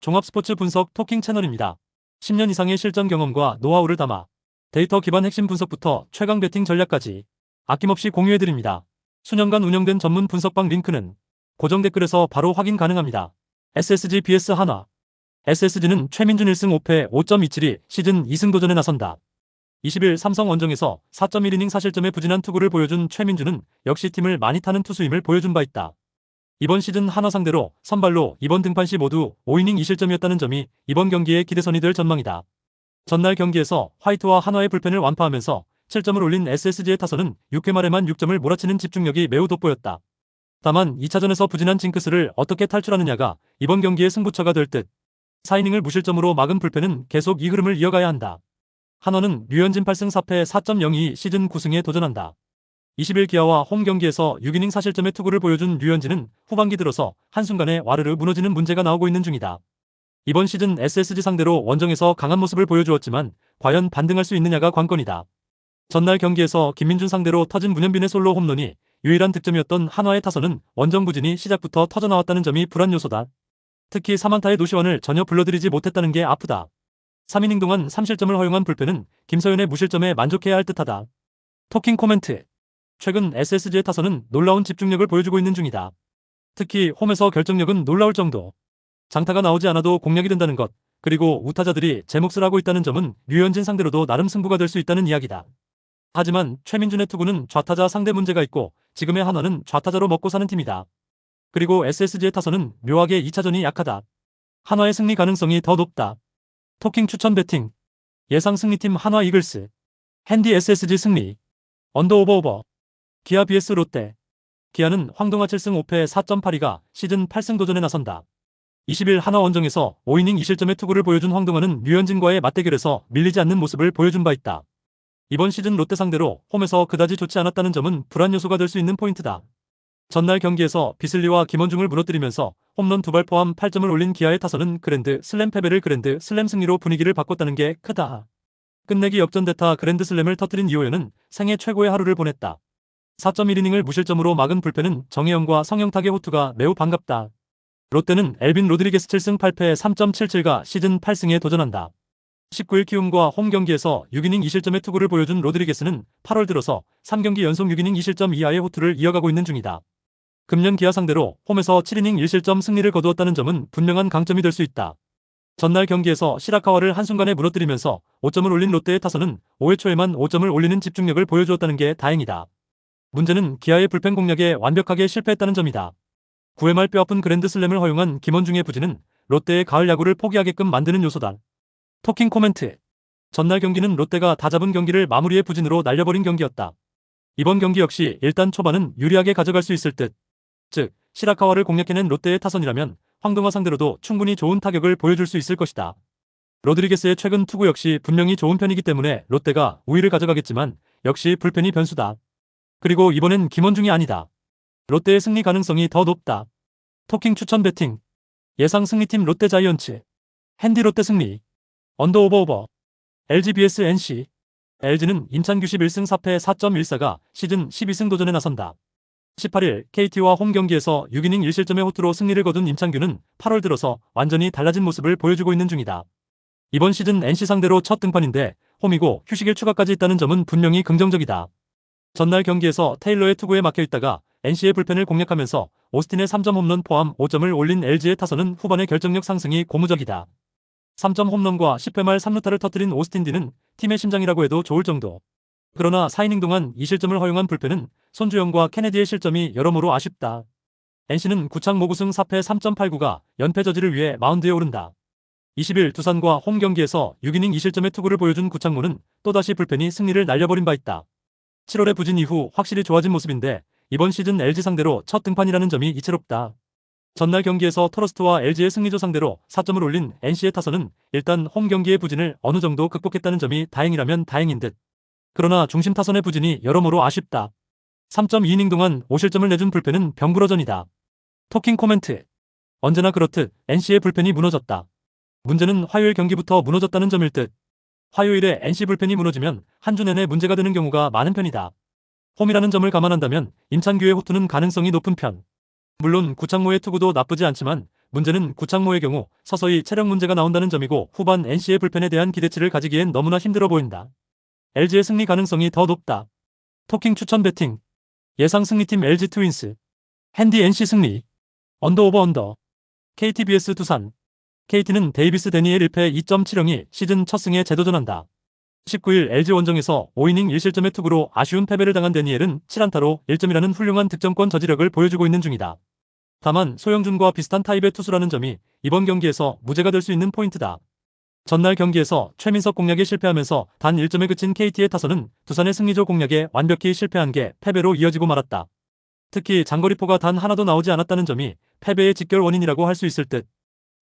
종합 스포츠 분석 토킹 채널입니다. 10년 이상의 실전 경험과 노하우를 담아 데이터 기반 핵심 분석부터 최강 배팅 전략까지 아낌없이 공유해드립니다. 수년간 운영된 전문 분석방 링크는 고정 댓글에서 바로 확인 가능합니다. SSG vs 한화. SSG는 최민준 1승 5패 5.27이 시즌 2승 도전에 나선다. 20일 삼성 원정에서 4.1이닝 사실점의 부진한 투구를 보여준 최민준은 역시 팀을 많이 타는 투수임을 보여준 바 있다. 이번 시즌 한화 상대로 선발로 이번 등판 시 모두 5이닝 2실점이었다는 점이 이번 경기의 기대선이 될 전망이다. 전날 경기에서 화이트와 한화의 불펜을 완파하면서 7점을 올린 SSG의 타선은 6회 말에만 6점을 몰아치는 집중력이 매우 돋보였다. 다만 2차전에서 부진한 징크스를 어떻게 탈출하느냐가 이번 경기의 승부처가 될 듯. 4이닝을 무실점으로 막은 불펜은 계속 이 흐름을 이어가야 한다. 한화는 류현진 8승 4패 4.02 시즌 9승에 도전한다. 20일 기아와 홈 경기에서 6이닝 사실점의 투구를 보여준 류현진은 후반기 들어서 한순간에 와르르 무너지는 문제가 나오고 있는 중이다. 이번 시즌 SSG 상대로 원정에서 강한 모습을 보여주었지만 과연 반등할 수 있느냐가 관건이다. 전날 경기에서 김민준 상대로 터진 문현빈의 솔로 홈런이 유일한 득점이었던 한화의 타선은 원정 부진이 시작부터 터져나왔다는 점이 불안 요소다. 특히 3안타의 노시환을 전혀 불러들이지 못했다는 게 아프다. 3이닝 동안 3실점을 허용한 불펜은 김서윤의 무실점에 만족해야 할 듯하다. 토킹 코멘트. 최근 SSG의 타선은 놀라운 집중력을 보여주고 있는 중이다. 특히 홈에서 결정력은 놀라울 정도. 장타가 나오지 않아도 공략이 된다는 것, 그리고 우타자들이 제 몫을 하고 있다는 점은 류현진 상대로도 나름 승부가 될 수 있다는 이야기다. 하지만 최민준의 투구는 좌타자 상대 문제가 있고 지금의 한화는 좌타자로 먹고 사는 팀이다. 그리고 SSG의 타선은 묘하게 2차전이 약하다. 한화의 승리 가능성이 더 높다. 토킹 추천 배팅. 예상 승리팀 한화 이글스. 핸디 SSG 승리. 언더 오버. 기아 vs 롯데. 기아는 황동아 7승 5패 4.82가 시즌 8승 도전에 나선다. 20일 한화 원정에서 5이닝 2실점의 투구를 보여준 황동아는 류현진과의 맞대결에서 밀리지 않는 모습을 보여준 바 있다. 이번 시즌 롯데 상대로 홈에서 그다지 좋지 않았다는 점은 불안 요소가 될 수 있는 포인트다. 전날 경기에서 비슬리와 김원중을 무너뜨리면서 홈런 2발 포함 8점을 올린 기아의 타선은 그랜드 슬램 패배를 그랜드 슬램 승리로 분위기를 바꿨다는 게 크다. 끝내기 역전대타 그랜드 슬램을 터뜨린 이호연은 생애 최고의 하루를 보냈다. 4.1이닝을 무실점으로 막은 불펜은 정혜영과 성영탁의 호투가 매우 반갑다. 롯데는 엘빈 로드리게스 7승 8패 3.77가 시즌 8승에 도전한다. 19일 키움과 홈 경기에서 6이닝 2실점의 투구를 보여준 로드리게스는 8월 들어서 3경기 연속 6이닝 2실점 이하의 호투를 이어가고 있는 중이다. 금년 기아 상대로 홈에서 7이닝 1실점 승리를 거두었다는 점은 분명한 강점이 될 수 있다. 전날 경기에서 시라카와를 한순간에 무너뜨리면서 5점을 올린 롯데의 타선은 5회 초에만 5점을 올리는 집중력을 보여주었다는 게 다행이다. 문제는 기아의 불펜 공략에 완벽하게 실패했다는 점이다. 9회 말 뼈아픈 그랜드 슬램을 허용한 김원중의 부진은 롯데의 가을 야구를 포기하게끔 만드는 요소다. 토킹 코멘트. 전날 경기는 롯데가 다 잡은 경기를 마무리의 부진으로 날려버린 경기였다. 이번 경기 역시 일단 초반은 유리하게 가져갈 수 있을 듯. 즉, 시라카와를 공략해낸 롯데의 타선이라면 황동아 상대로도 충분히 좋은 타격을 보여줄 수 있을 것이다. 로드리게스의 최근 투구 역시 분명히 좋은 편이기 때문에 롯데가 우위를 가져가겠지만 역시 불펜이 변수다. 그리고 이번엔 김원중이 아니다. 롯데의 승리 가능성이 더 높다. 토킹 추천 배팅. 예상 승리팀 롯데 자이언츠. 핸디 롯데 승리. 언더 오버. LG vs NC. LG는 임찬규 11승 4패 4.14가 시즌 12승 도전에 나선다. 18일 KT와 홈 경기에서 6이닝 1실점의 호투로 승리를 거둔 임창규는 8월 들어서 완전히 달라진 모습을 보여주고 있는 중이다. 이번 시즌 NC 상대로 첫 등판인데 홈이고 휴식일 추가까지 있다는 점은 분명히 긍정적이다. 전날 경기에서 테일러의 투구에 막혀있다가 NC의 불펜을 공략하면서 오스틴의 3점 홈런 포함 5점을 올린 LG의 타선은 후반의 결정력 상승이 고무적이다. 3점 홈런과 10회 말 3루타를 터뜨린 오스틴 D는 팀의 심장이라고 해도 좋을 정도. 그러나 4이닝 동안 2실점을 허용한 불펜은 손주영과 케네디의 실점이 여러모로 아쉽다. NC는 구창 모구승 4패 3.89가 연패 저지를 위해 마운드에 오른다. 20일 두산과 홈 경기에서 6이닝 2실점의 투구를 보여준 구창모는 또다시 불펜이 승리를 날려버린 바 있다. 7월의 부진 이후 확실히 좋아진 모습인데 이번 시즌 LG 상대로 첫 등판이라는 점이 이채롭다. 전날 경기에서 토러스트와 LG의 승리조 상대로 4점을 올린 NC의 타선은 일단 홈 경기의 부진을 어느 정도 극복했다는 점이 다행이라면 다행인 듯. 그러나 중심 타선의 부진이 여러모로 아쉽다. 3.2이닝 동안 5실점을 내준 불펜은 병부러전이다. 토킹 코멘트. 언제나 그렇듯 NC의 불펜이 무너졌다. 문제는 화요일 경기부터 무너졌다는 점일 듯. 화요일에 NC 불펜이 무너지면 한 주 내내 문제가 되는 경우가 많은 편이다. 홈이라는 점을 감안한다면 임찬규의 호투는 가능성이 높은 편. 물론 구창모의 투구도 나쁘지 않지만 문제는 구창모의 경우 서서히 체력 문제가 나온다는 점이고 후반 NC의 불펜에 대한 기대치를 가지기엔 너무나 힘들어 보인다. LG의 승리 가능성이 더 높다. 토킹 추천 배팅. 예상 승리팀 LG 트윈스. 핸디 NC 승리. 언더 오버 언더. KTBS 두산. KT는 데이비스 데니엘 1패 2.70이 시즌 첫 승에 재도전한다. 19일 LG 원정에서 5이닝 1실점의 투구로 아쉬운 패배를 당한 데니엘은 7안타로 1점이라는 훌륭한 득점권 저지력을 보여주고 있는 중이다. 다만 소영준과 비슷한 타입의 투수라는 점이 이번 경기에서 무죄가 될 수 있는 포인트다. 전날 경기에서 최민석 공략에 실패하면서 단 1점에 그친 KT의 타선은 두산의 승리조 공략에 완벽히 실패한 게 패배로 이어지고 말았다. 특히 장거리포가 단 하나도 나오지 않았다는 점이 패배의 직결 원인이라고 할 수 있을 듯.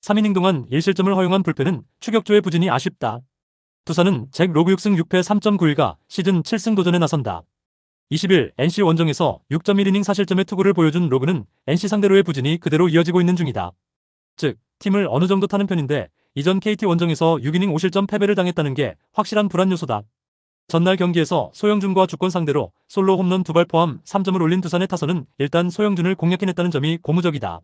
3이닝 동안 1실점을 허용한 불펜은 추격조의 부진이 아쉽다. 두산은 잭 로그 6승 6패 3.91가 시즌 7승 도전에 나선다. 20일 NC 원정에서 6.1이닝 4실점의 투구를 보여준 로그는 NC 상대로의 부진이 그대로 이어지고 있는 중이다. 즉, 팀을 어느 정도 타는 편인데 이전 KT 원정에서 6이닝 5실점 패배를 당했다는 게 확실한 불안 요소다. 전날 경기에서 소영준과 주권 상대로 솔로 홈런 2발 포함 3점을 올린 두산의 타선은 일단 소영준을 공략해냈다는 점이 고무적이다.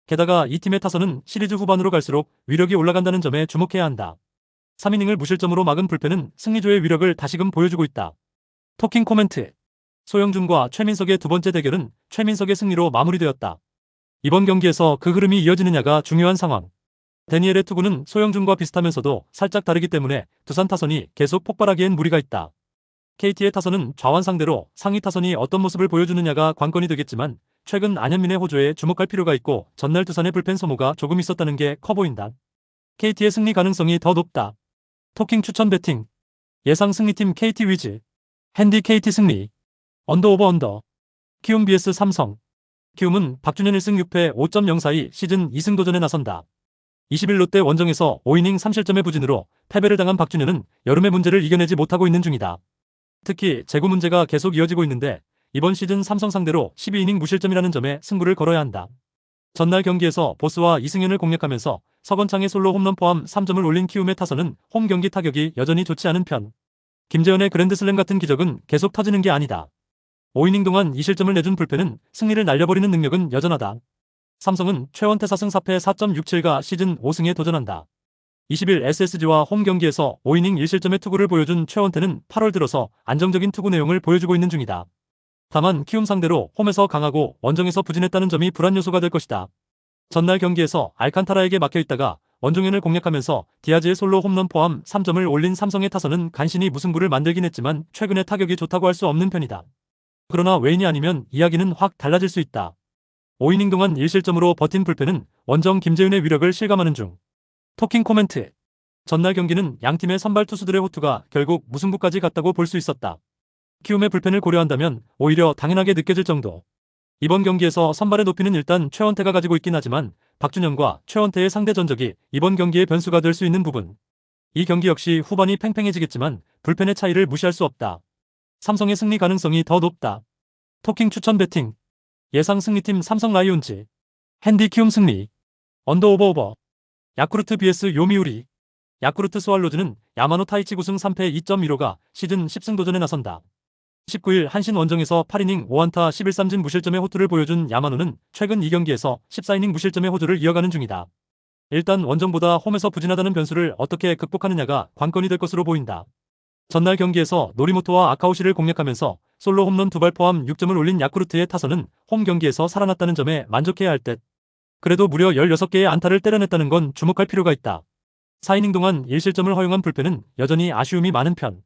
게다가 이 팀의 타선은 시리즈 후반으로 갈수록 위력이 올라간다는 점에 주목해야 한다. 3이닝을 무실점으로 막은 불펜은 승리조의 위력을 다시금 보여주고 있다. 토킹 코멘트. 소영준과 최민석의 두 번째 대결은 최민석의 승리로 마무리되었다. 이번 경기에서 그 흐름이 이어지느냐가 중요한 상황. 데니엘의 투구는 소영준과 비슷하면서도 살짝 다르기 때문에 두산 타선이 계속 폭발하기엔 무리가 있다. KT의 타선은 좌완 상대로 상위 타선이 어떤 모습을 보여주느냐가 관건이 되겠지만 최근 안현민의 호조에 주목할 필요가 있고 전날 두산의 불펜 소모가 조금 있었다는 게 커 보인다. KT의 승리 가능성이 더 높다. 토킹 추천 배팅. 예상 승리팀 KT 위즈. 핸디 KT 승리. 언더 오버 언더. 키움 vs 삼성. 키움은 박준현 1승 6패 5.04이 시즌 2승 도전에 나선다. 20일 롯데 원정에서 5이닝 3실점의 부진으로 패배를 당한 박준현은 여름의 문제를 이겨내지 못하고 있는 중이다. 특히 제구 문제가 계속 이어지고 있는데 이번 시즌 삼성 상대로 12이닝 무실점이라는 점에 승부를 걸어야 한다. 전날 경기에서 보스와 이승현을 공략하면서 서건창의 솔로 홈런 포함 3점을 올린 키움의 타선은 홈 경기 타격이 여전히 좋지 않은 편. 김재현의 그랜드슬램 같은 기적은 계속 터지는 게 아니다. 5이닝 동안 2실점을 내준 불펜은 승리를 날려버리는 능력은 여전하다. 삼성은 최원태 4승 4패 4.67가 시즌 5승에 도전한다. 20일 SSG와 홈 경기에서 5이닝 1실점의 투구를 보여준 최원태는 8월 들어서 안정적인 투구 내용을 보여주고 있는 중이다. 다만 키움 상대로 홈에서 강하고 원정에서 부진했다는 점이 불안 요소가 될 것이다. 전날 경기에서 알칸타라에게 막혀있다가 원종현을 공략하면서 디아즈의 솔로 홈런 포함 3점을 올린 삼성의 타선은 간신히 무승부를 만들긴 했지만 최근에 타격이 좋다고 할 수 없는 편이다. 그러나 웨인이 아니면 이야기는 확 달라질 수 있다. 5이닝 동안 1실점으로 버틴 불펜은 원정 김재윤의 위력을 실감하는 중. 토킹 코멘트. 전날 경기는 양팀의 선발 투수들의 호투가 결국 무승부까지 갔다고 볼 수 있었다. 키움의 불펜을 고려한다면 오히려 당연하게 느껴질 정도. 이번 경기에서 선발의 높이는 일단 최원태가 가지고 있긴 하지만 박준현과 최원태의 상대 전적이 이번 경기의 변수가 될 수 있는 부분. 이 경기 역시 후반이 팽팽해지겠지만 불펜의 차이를 무시할 수 없다. 삼성의 승리 가능성이 더 높다. 토킹 추천 배팅. 예상 승리팀 삼성 라이온즈. 핸디 키움 승리. 언더 오버 오버. 야쿠르트 vs 요미우리. 야쿠르트 스왈로즈는 야마노 타이치 9승 3패 2.15가 시즌 10승 도전에 나선다. 19일 한신 원정에서 8이닝 5안타 11삼진 무실점의 호투를 보여준 야마노는 최근 2경기에서 14이닝 무실점의 호조를 이어가는 중이다. 일단 원정보다 홈에서 부진하다는 변수를 어떻게 극복하느냐가 관건이 될 것으로 보인다. 전날 경기에서 노리모토와 아카오시를 공략하면서 솔로 홈런 2발 포함 6점을 올린 야쿠르트의 타선은 홈 경기에서 살아났다는 점에 만족해야 할 듯. 그래도 무려 16개의 안타를 때려냈다는 건 주목할 필요가 있다. 4이닝 동안 1실점을 허용한 불펜은 여전히 아쉬움이 많은 편.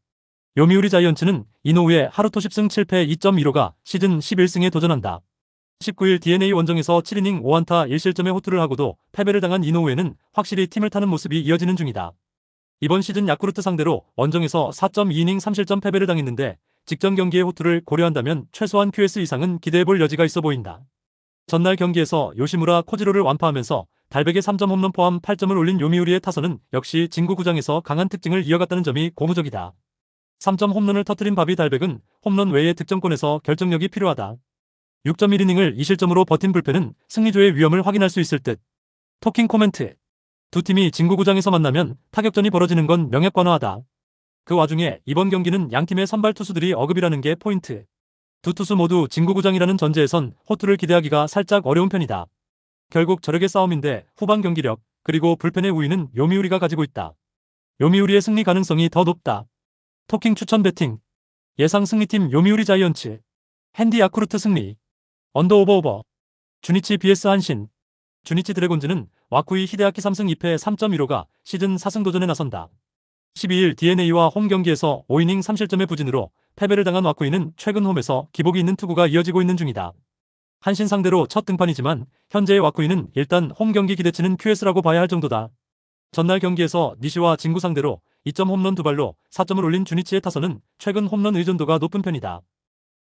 요미우리 자이언츠는 이노우의 하루토 10승 7패 2.15가 시즌 11승에 도전한다. 19일 DNA 원정에서 7이닝 5안타 1실점의 호투를 하고도 패배를 당한 이노우에는 확실히 팀을 타는 모습이 이어지는 중이다. 이번 시즌 야쿠르트 상대로 원정에서 4.2이닝 3실점 패배를 당했는데 직전 경기의 호투를 고려한다면 최소한 QS 이상은 기대해볼 여지가 있어 보인다. 전날 경기에서 요시무라 코지로를 완파하면서 달백의 3점 홈런 포함 8점을 올린 요미우리의 타선은 역시 진구구장에서 강한 특징을 이어갔다는 점이 고무적이다. 3점 홈런을 터뜨린 바비 달백은 홈런 외의 득점권에서 결정력이 필요하다. 6.1이닝을 2실점으로 버틴 불펜은 승리조의 위험을 확인할 수 있을 듯. 토킹 코멘트. 두 팀이 진구구장에서 만나면 타격전이 벌어지는 건 명예관화하다. 그 와중에 이번 경기는 양팀의 선발 투수들이 어급이라는 게 포인트. 두 투수 모두 진구구장이라는 전제에선 호투를 기대하기가 살짝 어려운 편이다. 결국 저력의 싸움인데 후반 경기력, 그리고 불펜의 우위는 요미우리가 가지고 있다. 요미우리의 승리 가능성이 더 높다. 토킹 추천 배팅. 예상 승리팀 요미우리 자이언츠. 핸디 야쿠르트 승리. 언더 오버. 주니치 vs 한신. 주니치 드래곤즈는 와쿠이 히데아키 3승 2패 3.15가 시즌 4승 도전에 나선다. 12일 DeNA와 홈 경기에서 5이닝 3실점의 부진으로 패배를 당한 와쿠이는 최근 홈에서 기복이 있는 투구가 이어지고 있는 중이다. 한신 상대로 첫 등판이지만 현재의 와쿠이는 일단 홈 경기 기대치는 QS라고 봐야 할 정도다. 전날 경기에서 니시와 진구 상대로 2점 홈런 2발로 4점을 올린 주니치의 타선은 최근 홈런 의존도가 높은 편이다.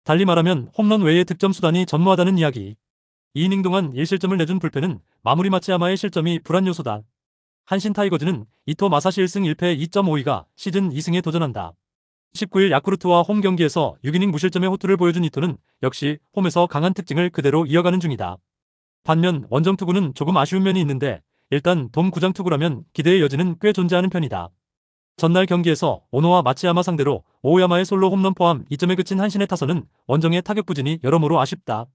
달리 말하면 홈런 외의 득점 수단이 전무하다는 이야기. 2이닝 동안 1실점을 내준 불펜은 마무리 마츠야마의 실점이 불안 요소다. 한신 타이거즈는 이토 마사시 1승 1패 2.52가 시즌 2승에 도전한다. 19일 야쿠르트와 홈 경기에서 6이닝 무실점의 호투를 보여준 이토는 역시 홈에서 강한 특징을 그대로 이어가는 중이다. 반면 원정 투구는 조금 아쉬운 면이 있는데 일단 돔 구장 투구라면 기대의 여지는 꽤 존재하는 편이다. 전날 경기에서 오노와 마츠야마 상대로 오오야마의 솔로 홈런 포함 2점에 그친 한신의 타선은 원정의 타격 부진이 여러모로 아쉽다.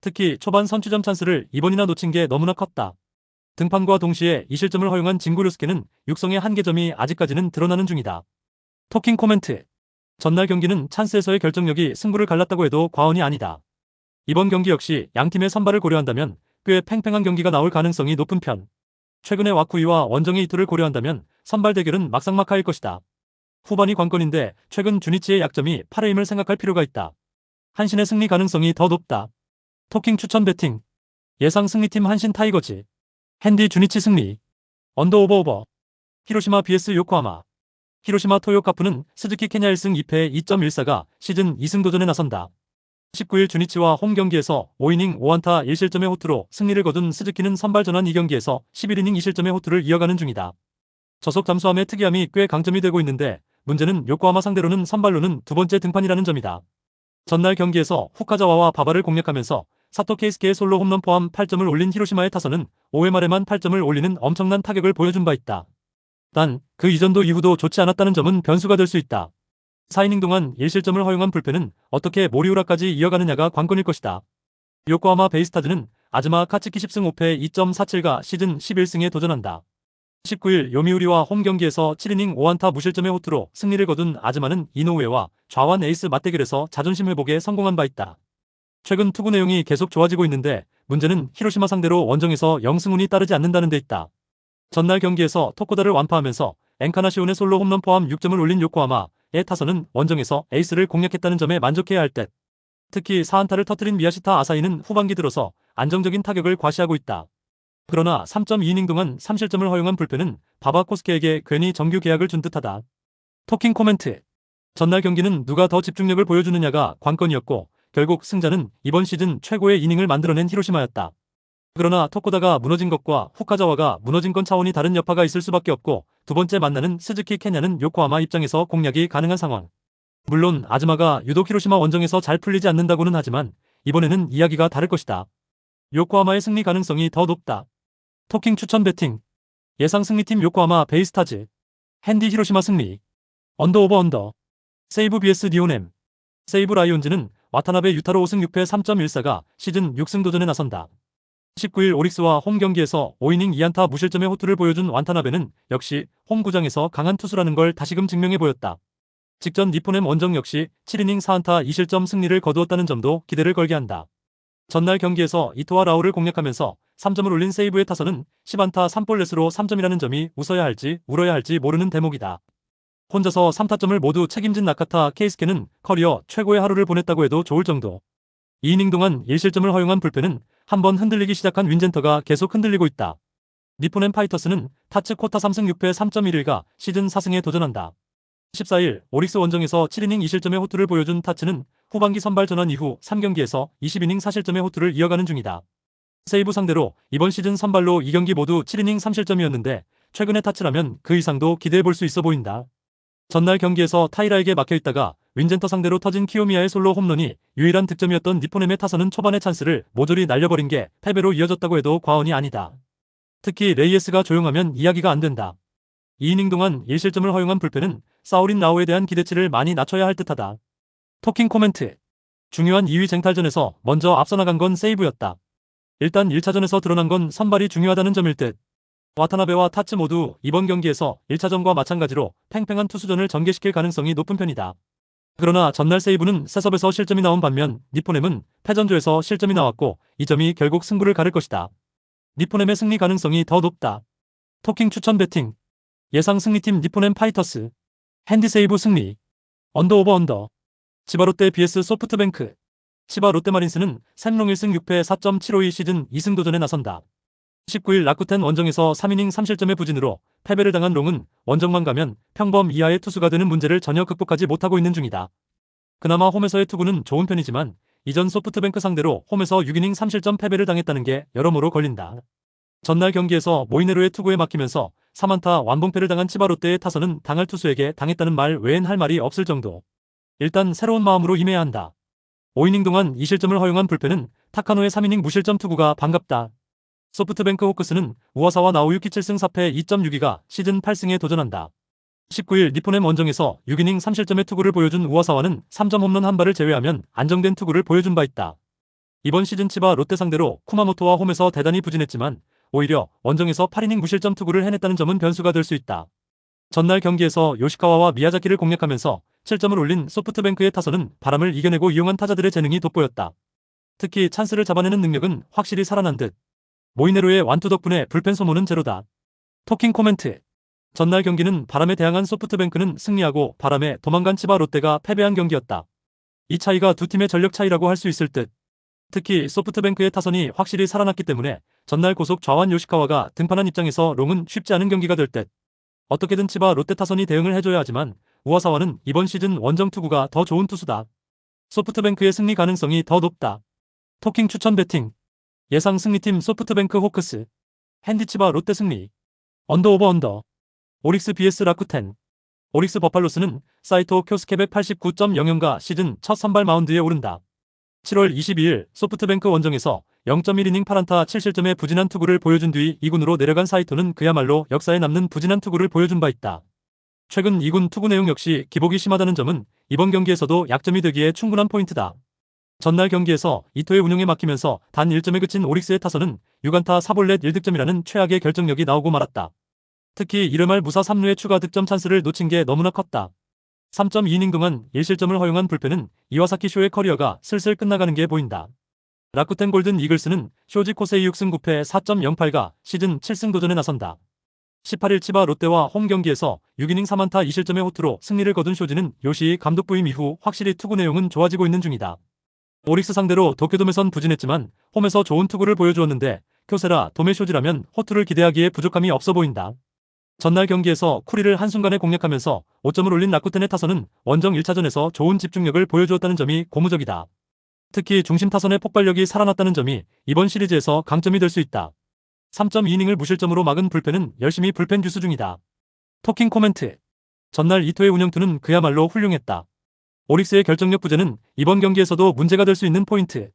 특히 초반 선취점 찬스를 이번이나 놓친 게 너무나 컸다. 등판과 동시에 2실점을 허용한 진구류스케는 육성의 한계점이 아직까지는 드러나는 중이다. 토킹 코멘트. 전날 경기는 찬스에서의 결정력이 승부를 갈랐다고 해도 과언이 아니다. 이번 경기 역시 양팀의 선발을 고려한다면 꽤 팽팽한 경기가 나올 가능성이 높은 편. 최근의 와쿠이와 원정의 이토를 고려한다면 선발 대결은 막상막하일 것이다. 후반이 관건인데 최근 주니치의 약점이 팔의 힘을 생각할 필요가 있다. 한신의 승리 가능성이 더 높다. 토킹 추천 배팅. 예상 승리팀 한신 타이거즈. 핸디 주니치 승리. 언더 오버. 히로시마 vs 요코하마. 히로시마 토요카프는 스즈키 케냐 1승 2패 2.14가 시즌 2승 도전에 나선다. 19일 주니치와 홈 경기에서 5이닝 5안타 1실점의 호투로 승리를 거둔 스즈키는 선발 전환 2경기에서 11이닝 2실점의 호투를 이어가는 중이다. 저속 잠수함의 특이함이 꽤 강점이 되고 있는데 문제는 요코하마 상대로는 선발로는 두 번째 등판이라는 점이다. 전날 경기에서 후카자와와 바바를 공략하면서 사토 케이스케의 솔로 홈런 포함 8점을 올린 히로시마의 타선은 5회 말에만 8점을 올리는 엄청난 타격을 보여준 바 있다. 단, 그 이전도 이후도 좋지 않았다는 점은 변수가 될 수 있다. 4이닝 동안 1실점을 허용한 불펜은 어떻게 모리우라까지 이어가느냐가 관건일 것이다. 요코하마 베이스타즈는 아즈마 카츠키 10승 5패 2.47가 시즌 11승에 도전한다. 19일 요미우리와 홈 경기에서 7이닝 5안타 무실점의 호투로 승리를 거둔 아즈마는 이노우에와 좌완 에이스 맞대결에서 자존심 회복에 성공한 바 있다. 최근 투구 내용이 계속 좋아지고 있는데 문제는 히로시마 상대로 원정에서 0승운이 따르지 않는다는 데 있다. 전날 경기에서 토코다를 완파하면서 엔카나시온의 솔로 홈런 포함 6점을 올린 요코하마의 타선은 원정에서 에이스를 공략했다는 점에 만족해야 할 듯. 특히 4안타를 터뜨린 미야시타 아사히는 후반기 들어서 안정적인 타격을 과시하고 있다. 그러나 3.2이닝 동안 3실점을 허용한 불펜은 바바 코스케에게 괜히 정규 계약을 준 듯하다. 토킹 코멘트. 전날 경기는 누가 더 집중력을 보여주느냐가 관건이었고 결국 승자는 이번 시즌 최고의 이닝을 만들어낸 히로시마였다. 그러나 토코다가 무너진 것과 후카자와가 무너진 건 차원이 다른 여파가 있을 수밖에 없고 두 번째 만나는 스즈키 케냐는 요코하마 입장에서 공략이 가능한 상황. 물론 아즈마가 유독 히로시마 원정에서 잘 풀리지 않는다고는 하지만 이번에는 이야기가 다를 것이다. 요코하마의 승리 가능성이 더 높다. 토킹 추천 배팅. 예상 승리팀 요코하마 베이스타즈. 핸디 히로시마 승리. 언더 오버. 세이브 vs 니오넴. 세이브 라이온즈는 와타나베 유타로 5승 6패 3.14가 시즌 6승 도전에 나선다. 19일 오릭스와 홈 경기에서 5이닝 2안타 무실점의 호투를 보여준 와타나베는 역시 홈 구장에서 강한 투수라는 걸 다시금 증명해 보였다. 직전 니포넴 원정 역시 7이닝 4안타 2실점 승리를 거두었다는 점도 기대를 걸게 한다. 전날 경기에서 이토와 라우를 공략하면서 3점을 올린 세이브의 타선은 10안타 3볼넷으로 3점이라는 점이 웃어야 할지 울어야 할지 모르는 대목이다. 혼자서 3타점을 모두 책임진 나카타 케이스케는 커리어 최고의 하루를 보냈다고 해도 좋을 정도. 2이닝 동안 1실점을 허용한 불펜은 한번 흔들리기 시작한 윈젠터가 계속 흔들리고 있다. 니포넴 파이터스는 타츠 코타 3승 6패 3.11가 시즌 4승에 도전한다. 14일 오릭스 원정에서 7이닝 2실점의 호투를 보여준 타츠는 후반기 선발 전환 이후 3경기에서 20이닝 4실점의 호투를 이어가는 중이다. 세이브 상대로 이번 시즌 선발로 2경기 모두 7이닝 3실점이었는데 최근의 타츠라면 그 이상도 기대해볼 수 있어 보인다. 전날 경기에서 타이라에게 막혀있다가 윈젠터 상대로 터진 키요미야의 솔로 홈런이 유일한 득점이었던 니포넴의 타선은 초반의 찬스를 모조리 날려버린 게 패배로 이어졌다고 해도 과언이 아니다. 특히 레이에스가 조용하면 이야기가 안 된다. 2이닝 동안 1실점을 허용한 불펜은 사우린 라오에 대한 기대치를 많이 낮춰야 할 듯하다. 토킹 코멘트. 중요한 2위 쟁탈전에서 먼저 앞서 나간 건 세이브였다. 일단 1차전에서 드러난 건 선발이 중요하다는 점일 듯. 와타나베와 타츠 모두 이번 경기에서 1차전과 마찬가지로 팽팽한 투수전을 전개시킬 가능성이 높은 편이다. 그러나 전날 세이브는 셋업에서 실점이 나온 반면 니포넴은 패전조에서 실점이 나왔고 이 점이 결국 승부를 가를 것이다. 니포넴의 승리 가능성이 더 높다. 토킹 추천 배팅. 예상 승리팀 니포넴 파이터스. 핸디 세이브 승리. 언더 오버 언더. 치바 롯데 vs 소프트뱅크. 치바 롯데마린스는 샘롱 1승 6패 4.752 시즌 2승 도전에 나선다. 19일 라쿠텐 원정에서 3이닝 3실점의 부진으로 패배를 당한 롱은 원정만 가면 평범 이하의 투수가 되는 문제를 전혀 극복하지 못하고 있는 중이다. 그나마 홈에서의 투구는 좋은 편이지만 이전 소프트뱅크 상대로 홈에서 6이닝 3실점 패배를 당했다는 게 여러모로 걸린다. 전날 경기에서 모이네로의 투구에 막히면서 3안타 완봉패를 당한 치바 롯데의 타선은 당할 투수에게 당했다는 말 외엔 할 말이 없을 정도. 일단 새로운 마음으로 임해야 한다. 5이닝 동안 2실점을 허용한 불펜은 타카노의 3이닝 무실점 투구가 반갑다. 소프트뱅크 호크스는 우와사와 나오유키 7승 4패 2.62가 시즌 8승에 도전한다. 19일 니포넴 원정에서 6이닝 3실점의 투구를 보여준 우와사와는 3점 홈런 한 발을 제외하면 안정된 투구를 보여준 바 있다. 이번 시즌 치바 롯데 상대로 쿠마모토와 홈에서 대단히 부진했지만 오히려 원정에서 8이닝 무실점 투구를 해냈다는 점은 변수가 될 수 있다. 전날 경기에서 요시카와와 미야자키를 공략하면서 7점을 올린 소프트뱅크의 타선은 바람을 이겨내고 이용한 타자들의 재능이 돋보였다. 특히 찬스를 잡아내는 능력은 확실히 살아난 듯. 모이네로의 완투 덕분에 불펜 소모는 제로다. 토킹 코멘트. 전날 경기는 바람에 대항한 소프트뱅크는 승리하고 바람에 도망간 치바 롯데가 패배한 경기였다. 이 차이가 두 팀의 전력 차이라고 할 수 있을 듯. 특히 소프트뱅크의 타선이 확실히 살아났기 때문에 전날 고속 좌완 요시카와가 등판한 입장에서 롱은 쉽지 않은 경기가 될 듯. 어떻게든 치바 롯데 타선이 대응을 해줘야 하지만 우와사와는 이번 시즌 원정 투구가 더 좋은 투수다. 소프트뱅크의 승리 가능성이 더 높다. 토킹 추천 배팅. 예상 승리팀 소프트뱅크 호크스. 핸디 치바 롯데 승리. 언더 오버 언더. 오릭스 vs 라쿠텐. 오릭스 버팔로스는 사이토 쿄스케 189.00가 시즌 첫 선발 마운드에 오른다. 7월 22일 소프트뱅크 원정에서 0.1이닝 8안타 7실점의 부진한 투구를 보여준 뒤 2군으로 내려간 사이토는 그야말로 역사에 남는 부진한 투구를 보여준 바 있다. 최근 2군 투구 내용 역시 기복이 심하다는 점은 이번 경기에서도 약점이 되기에 충분한 포인트다. 전날 경기에서 이토의 운영에 막히면서 단 1점에 그친 오릭스의 타선은 6안타 4볼넷 1득점이라는 최악의 결정력이 나오고 말았다. 특히 1회 무사 3루의 추가 득점 찬스를 놓친 게 너무나 컸다. 3.2이닝 동안 1실점을 허용한 불펜은 이와사키 쇼의 커리어가 슬슬 끝나가는 게 보인다. 라쿠텐 골든 이글스는 쇼지 코세이 6승 9패 4.08가 시즌 7승 도전에 나선다. 18일 치바 롯데와 홈 경기에서 6이닝 3안타 2실점의 호투로 승리를 거둔 쇼지는 요시이 감독 부임 이후 확실히 투구 내용은 좋아지고 있는 중이다. 오릭스 상대로 도쿄돔에선 부진했지만 홈에서 좋은 투구를 보여주었는데 쿄세라 도메 쇼지라면 호투를 기대하기에 부족함이 없어 보인다. 전날 경기에서 쿠리를 한순간에 공략하면서 5점을 올린 라쿠텐의 타선은 원정 1차전에서 좋은 집중력을 보여주었다는 점이 고무적이다. 특히 중심 타선의 폭발력이 살아났다는 점이 이번 시리즈에서 강점이 될 수 있다. 3.2이닝을 무실점으로 막은 불펜은 열심히 불펜 주수 중이다. 토킹 코멘트. 전날 이토의 운영투는 그야말로 훌륭했다. 오릭스의 결정력 부재는 이번 경기에서도 문제가 될 수 있는 포인트.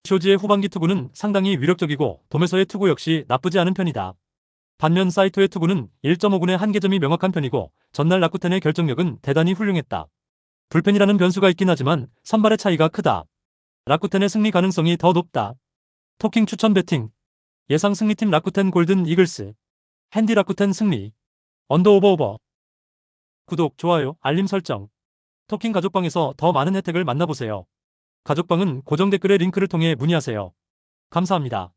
쇼지의 후반기 투구는 상당히 위력적이고 돔에서의 투구 역시 나쁘지 않은 편이다. 반면 사이토의 투구는 1.5군의 한계점이 명확한 편이고 전날 라쿠텐의 결정력은 대단히 훌륭했다. 불펜이라는 변수가 있긴 하지만 선발의 차이가 크다. 라쿠텐의 승리 가능성이 더 높다. 토킹 추천 배팅. 예상 승리팀 라쿠텐 골든 이글스. 핸디 라쿠텐 승리. 언더 오버 오버. 구독, 좋아요, 알림 설정. 토킹 가족방에서 더 많은 혜택을 만나보세요. 가족방은 고정 댓글의 링크를 통해 문의하세요. 감사합니다.